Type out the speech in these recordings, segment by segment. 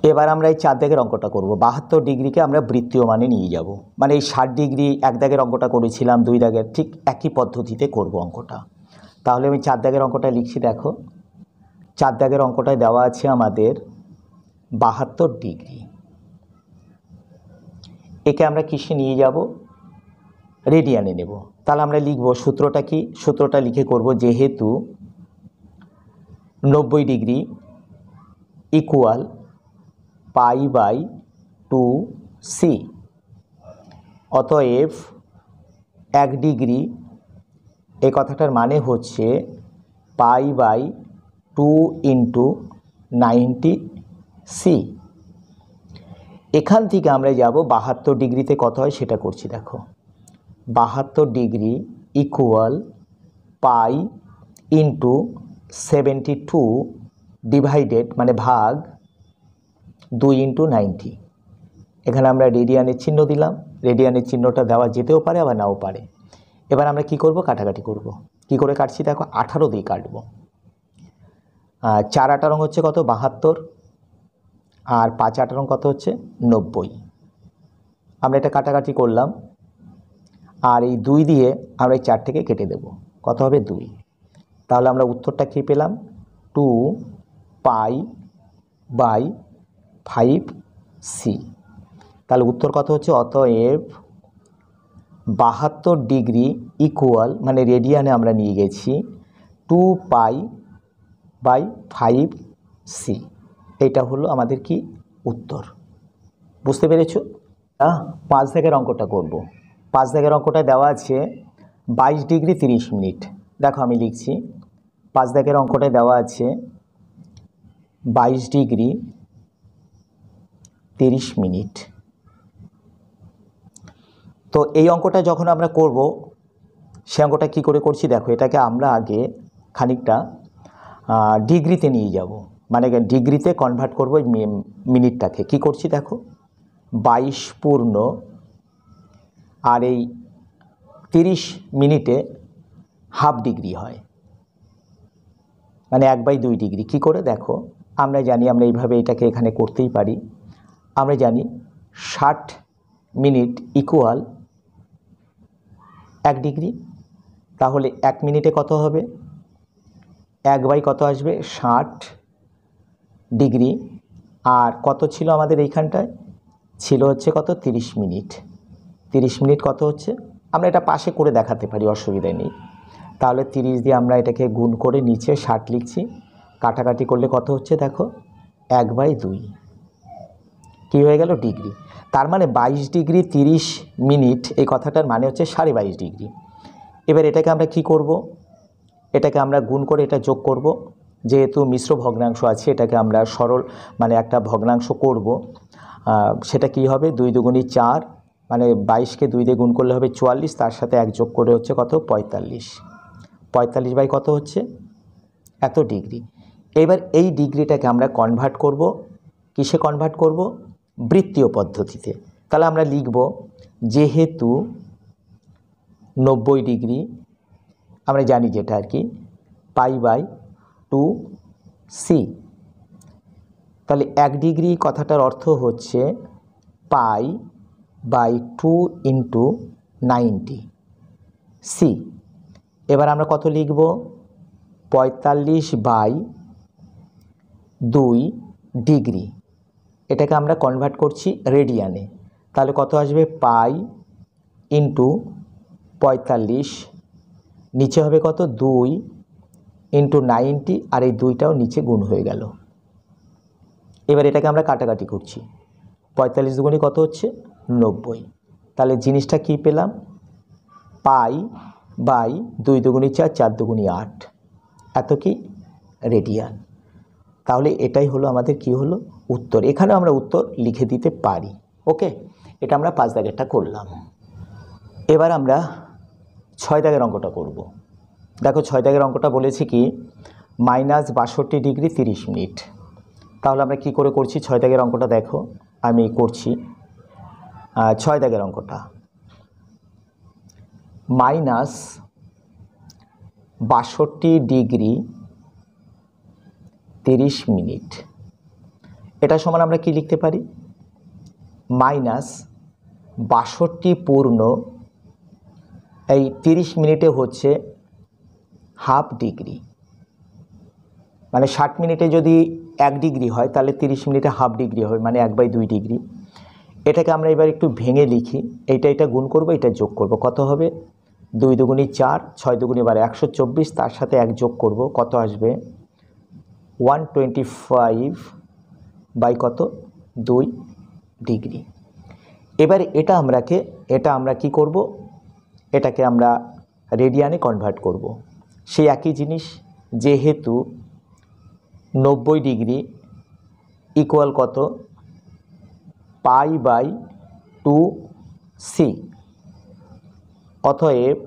এবার আমরা এই 4 দাগের অঙ্কটা করব। 72 ডিগ্রিকে আমরা বৃত্তীয় মানে নিয়ে যাব, মানে এই 60 ডিগ্রি 1 দাগের অঙ্কটা করেছিলাম 2 দাগের, ঠিক একই পদ্ধতিতে করব অঙ্কটা। তাহলে আমি 4 দাগের অঙ্কটা লিখছি। দেখো 4 দাগের অঙ্কটায় দেওয়া আছে আমাদের 72 ডিগ্রি। একে আমরা কিসে নিয়ে যাব? রেডিয়ানে নেব। তাহলে আমরা লিখব সূত্রটা কি? সূত্রটা লিখে করব, যেহেতু 90 ডিগ্রি ইকুয়াল π/2c, অতএব 1 ডিগ্রি এই কথাটার মানে হচ্ছে π/2 × 90c। এখান থেকে আমরা যাব 72 ডিগ্রিতে কত হয় সেটা করছি। দেখো 72 ডিগ্রি ইকুয়াল π/72 ডিভাইডেড মানে ভাগ 2 × 90। এখানে আমরা রেডিয়ানের চিহ্ন দিলাম। রেডিয়ানের চিহ্নটা দেওয়া যেতেও পারে আবার নাও পারে। এবার আমরা কি করব? কাটাকাটি করব। কি করে কাটছি দেখো, 18 দিয়ে কাটব। 4 18 হচ্ছে কত? 72, আর 5 18 কত হচ্ছে? 90। আমরা এটা কাটাকাটি করলাম, আর এই 2 দিয়ে আমরা এই 4 থেকে কেটে দেব। কত হবে? 2। তাহলে আমরা উত্তরটা কী পেলাম? 2π/5c। তাহলে উত্তর কত হচ্ছে? অতএব 72 ডিগ্রি ইকুয়াল, মানে রেডিয়ানে আমরা নিয়ে গেছি 2π/5c। এটা হলো আমাদের কি উত্তর। বুঝতে পেরেছো? 5 দাগের অঙ্কটা করব। 5 দাগের অঙ্কটা দেওয়া আছে 22 ডিগ্রি 30 মিনিট। দেখো আমি লিখছি, 5 দাগের অঙ্কটা দেওয়া আছে 22 ডিগ্রি 30 মিনিট। তো এই অঙ্কটা যখন আমরা করব, সে অঙ্কটা কী করে করছি দেখো। এটাকে আমরা আগে খানিকটা ডিগ্রিতে নিয়ে যাব, মানে ডিগ্রিতে কনভার্ট করব এই মিনিটটাকে। কি করছি দেখো, 22 পূর্ণ আর এই 30 মিনিটে হাফ ডিগ্রি হয়, মানে 1/2 ডিগ্রি। কি করে দেখো, আমরা জানি, আমরা এইভাবে এটাকে এখানে করতেই পারি। আমরা জানি 60 মিনিট ইকুয়াল 1 ডিগ্রি। তাহলে 1 মিনিটে কত হবে? 1/, কত আসবে? 60 ডিগ্রি। আর কত ছিল আমাদের এইখানটায়? ছিল হচ্ছে কত? 30 মিনিট। 30 মিনিট কত হচ্ছে? আমরা এটা পাশে করে দেখাতে পারি, অসুবিধা নেই। তাহলে 30 দিয়ে আমরা এটাকে গুণ করে নিচে 60 লিখছি। কাটাকাটি করলে কত হচ্ছে দেখো, 1/2। কী হয়ে গেল? ডিগ্রি। তার মানে 22 ডিগ্রি 30 মিনিট এই কথাটার মানে হচ্ছে 22.5 ডিগ্রি। এবার এটাকে আমরা কি করব? এটাকে আমরা গুণ করে এটা যোগ করব। যেহেতু মিশ্র ভগ্নাংশ আছে, এটাকে আমরা সরল মানে একটা ভগ্নাংশ করব। সেটা কি হবে? 2 দুগুণী 4, মানে 22কে 2 দিয়ে গুণ করলে হবে 44, তার সাথে 1 যোগ করে হচ্ছে কত? 45। 45 কত হচ্ছে? এত ডিগ্রি। এবার এই ডিগ্রিটাকে আমরা কনভার্ট করব। কিসে কনভার্ট করব? বৃত্তীয় পদ্ধতিতে। তাহলে আমরা লিখব, যেহেতু 90 ডিগ্রি আমরা জানি যেটা আর কি π/2c, তাহলে 1 ডিগ্রি কথাটার অর্থ হচ্ছে π/2 × 90c। এবার আমরা কত লিখব? 45/2 ডিগ্রি। এটাকে আমরা কনভার্ট করছি রেডিয়ানে। তাহলে কত আসবে? π × 45, নিচে হবে কত? 2 × 90, আর এই 2টাও নিচে গুণ হয়ে গেল। এবার এটাকে আমরা কাটাকাটি করছি। 45 দুগুণী কত হচ্ছে? 90। তাহলে জিনিসটা কি পেলাম? π/2 দুগুণী 4, 4 দুগুণী 8, এত কি? রেডিয়ান। তাহলে এটাই হলো আমাদের কি হলো? উত্তর। এখানে আমরা উত্তর লিখে দিতে পারি। ওকে, এটা আমরা 5 দাগেরটা করলাম। এবার আমরা 6 দাগের অঙ্কটা করব। দেখো 6 দাগের অঙ্কটা বলেছি কি -62 ডিগ্রি 30 মিনিট। তাহলে আমরা কি করে করছি 6 দাগের অঙ্কটা? দেখো আমি করছি 6 দাগের অঙ্কটা। -62 ডিগ্রি 30 মিনিট। এটা সমান আমরা কি লিখতে পারি, -62 পূর্ণ এই 30 মিনিটে হচ্ছে হাফ ডিগ্রি, মানে 60 মিনিটে যদি 1 ডিগ্রি হয় তাহলে 30 মিনিটে হাফ ডিগ্রি হবে, মানে 1/2 ডিগ্রি। এটাকে আমরা এবার একটু ভেঙে লিখি, এটা গুণ করব, এটা যোগ করব, কত হবে 2 দুগুণি 4, 6 দুগুণি 12, 124, তার সাথে 1 যোগ করব, কত আসবে 125 বাই কত 2 ডিগ্রি। এবার এটা আমরা কি করব, এটাকে আমরা রেডিয়ানে কনভার্ট করব। সেই একই জিনিস, যেহেতু 90 ডিগ্রি ইকুয়াল কত π/2c, অতএব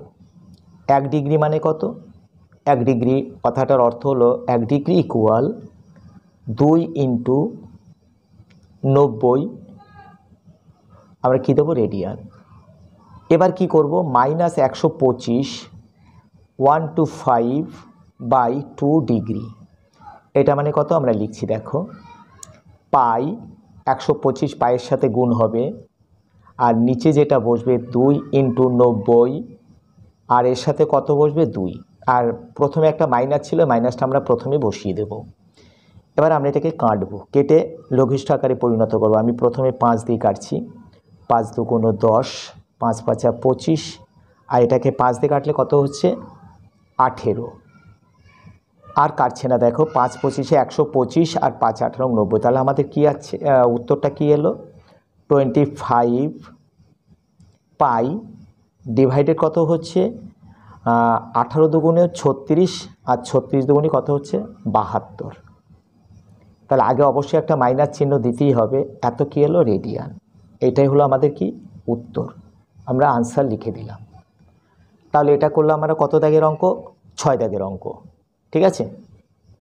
1 ডিগ্রি মানে কত, 1 ডিগ্রি কথাটার অর্থ হলো 1 ডিগ্রি ইকুয়াল 2 × 90, আমরা কী দেবো রেডিয়ান। এবার কি করব, -125 125/2 ডিগ্রি, এটা মানে কত আমরা লিখছি দেখো, পাই 125 পায়ের সাথে গুণ হবে, আর নিচে যেটা বসবে 2 × 90, আর এর সাথে কত বসবে 2, আর প্রথমে একটা মাইনাস ছিল, মাইনাসটা আমরা প্রথমে বসিয়ে দেব। এবার আমরা এটাকে কাটবো, কেটে লঘিষ্ঠ আকারে পরিণত করব। আমি প্রথমে 5 দিয়ে কাটছি, 5 দুগুণ 10, 5 5 25, আর এটাকে 5 দিয়ে কাটলে কত হচ্ছে 18, আর কাটছে না দেখো, 5 25 125, আর 5 18 90, তাহলে আমাদের কি আছে, উত্তরটা কি এলো 25 পাই ডিভাইডেড কত হচ্ছে 18 দুগুণে 36, আর 36 দুগুণে কত হচ্ছে 72। তাহলে আগে অবশ্যই একটা মাইনাস চিহ্ন দিতেই হবে, এত কি এলো রেডিয়ান। এটাই হলো আমাদের কি উত্তর, আমরা আনসার লিখে দিলাম। তাহলে এটা করলে আমরা কত দাগের অঙ্ক, 6 দাগের অঙ্ক, ঠিক আছে।